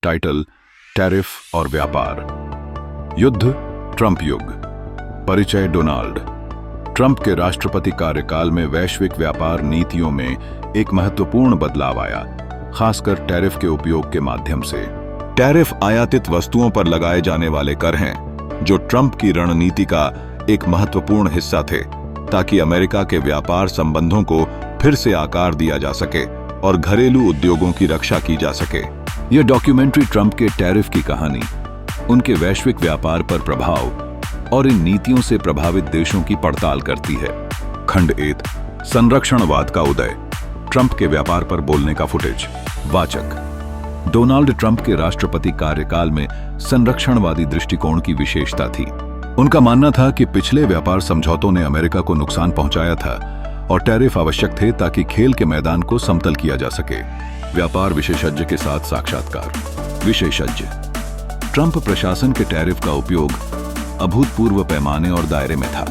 Title: tariff और व्यापार। युद्ध, ट्रंप युग। परिचय: डोनाल्ड ट्रंप के राष्ट्रपति कार्यकाल में वैश्विक व्यापार नीतियों में एक महत्वपूर्ण बदलाव आया, खासकर टैरिफ के उपयोग के माध्यम से। टैरिफ आयातित वस्तुओं पर लगाए जाने वाले कर हैं, जो ट्रंप की रणनीति का एक महत्वपूर्ण हिस्सा थे, ताकि अमेरिका के व्यापार संबंधों को फिर से आकार दिया जा सके और घरेलू उद्योगों की रक्षा की जा सके। यह डॉक्यूमेंट्री ट्रंप के टैरिफ की कहानी, उनके वैश्विक व्यापार पर प्रभाव और इन नीतियों से प्रभावित देशों की पड़ताल करती है। खंड 1: संरक्षणवाद का उदय। ट्रंप के व्यापार पर बोलने का फुटेज। वाचक: डोनाल्ड ट्रंप के राष्ट्रपति कार्यकाल में संरक्षणवादी दृष्टिकोण की विशेषता थी। उनका मानना था कि पिछले व्यापार समझौतों ने अमेरिका को नुकसान पहुंचाया था और टैरिफ आवश्यक थे ताकि खेल के मैदान को समतल किया जा सके। व्यापार विशेषज्ञ के साथ साक्षात्कार। विशेषज्ञ: ट्रंप प्रशासन के टैरिफ का उपयोग अभूतपूर्व पैमाने और दायरे में था।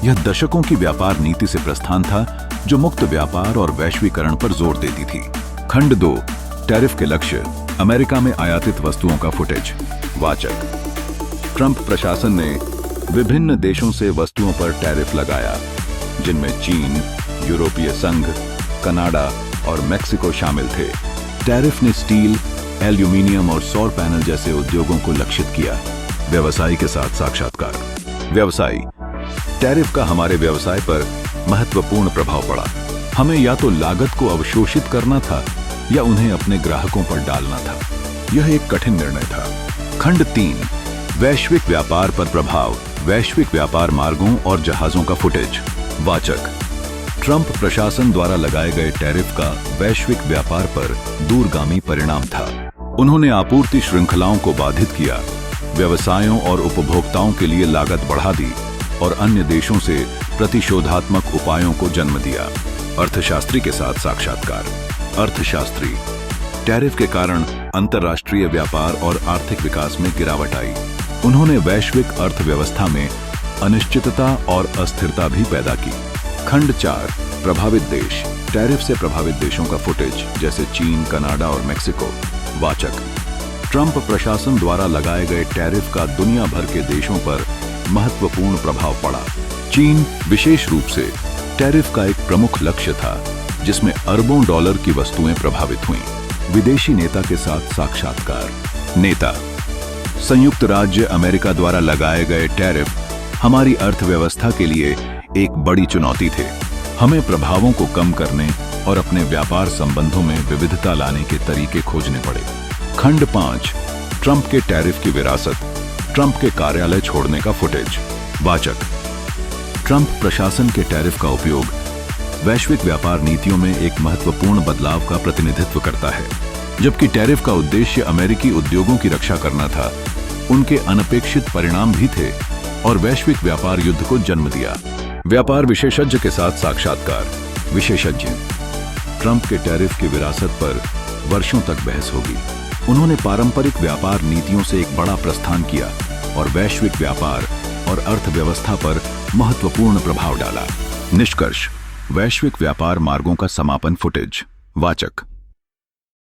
यह दशकों की व्यापार नीति से प्रस्थान था, जो मुक्त व्यापार और वैश्वीकरण पर जोर देती थी। खंड 2: टैरिफ के लक्ष्य। अमेरिका में आयातित वस्तुओं का फुटेज। वाचक: ट्रंप प्रशासन ने विभिन्न देशों से वस्तुओं पर टैरिफ लगाया, जिनमें चीन, यूरोपीय संघ, कनाडा और मेक्सिको शामिल थे। टैरिफ ने स्टील, एल्यूमीनियम और सौर पैनल जैसे उद्योगों को लक्षित किया। व्यवसायी के साथ साक्षात्कार। व्यवसायी: टैरिफ का हमारे व्यवसाय पर महत्वपूर्ण प्रभाव पड़ा। हमें या तो लागत को अवशोषित करना था या उन्हें अपने ग्राहकों पर डालना था। यह एक कठिन निर्णय था। खंड 3: वैश्विक व्यापार पर प्रभाव। वैश्विक व्यापार मार्गों और जहाजों का फुटेज। वाचक: ट्रंप प्रशासन द्वारा लगाए गए टैरिफ का वैश्विक व्यापार पर दूरगामी परिणाम था। उन्होंने आपूर्ति श्रृंखलाओं को बाधित किया, व्यवसायों और उपभोक्ताओं के लिए लागत बढ़ा दी और अन्य देशों से प्रतिशोधात्मक उपायों को जन्म दिया। अर्थशास्त्री के साथ साक्षात्कार। अर्थशास्त्री: टैरिफ के कारण अंतर्राष्ट्रीय व्यापार और आर्थिक विकास में गिरावट आई। उन्होंने वैश्विक अर्थव्यवस्था में अनिश्चितता और अस्थिरता भी पैदा की। खंड 4: प्रभावित देश। टैरिफ से प्रभावित देशों का फुटेज, जैसे चीन, कनाडा और मेक्सिको। वाचक: ट्रंप प्रशासन द्वारा लगाए गए टैरिफ का दुनिया भर के देशों पर महत्वपूर्ण प्रभाव पड़ा। चीन विशेष रूप से टैरिफ का एक प्रमुख लक्ष्य था, जिसमें अरबों डॉलर की वस्तुएं प्रभावित हुईं। विदेशी नेता के साथ साक्षात्कार। नेता: संयुक्त राज्य अमेरिका द्वारा लगाए गए टैरिफ हमारी अर्थव्यवस्था के लिए एक बड़ी चुनौती थे। हमें प्रभावों को कम करने और अपने व्यापार संबंधों में विविधता लाने के तरीके खोजने पड़े। खंड 5: ट्रंप के टैरिफ की विरासत। ट्रंप के कार्यालय छोड़ने का फुटेज। वाचक: ट्रंप प्रशासन के टैरिफ का उपयोग वैश्विक व्यापार नीतियों में एक महत्वपूर्ण बदलाव का प्रतिनिधित्व करता है। जबकि टैरिफ का उद्देश्य अमेरिकी उद्योगों की रक्षा करना था, उनके अनपेक्षित परिणाम भी थे और वैश्विक व्यापार युद्ध को जन्म दिया। व्यापार विशेषज्ञ के साथ साक्षात्कार। विशेषज्ञ: ट्रंप के टैरिफ की विरासत पर वर्षों तक बहस होगी। उन्होंने पारंपरिक व्यापार नीतियों से एक बड़ा प्रस्थान किया और वैश्विक व्यापार और अर्थव्यवस्था पर महत्वपूर्ण प्रभाव डाला। निष्कर्ष: वैश्विक व्यापार मार्गों का समापन फुटेज। वाचक: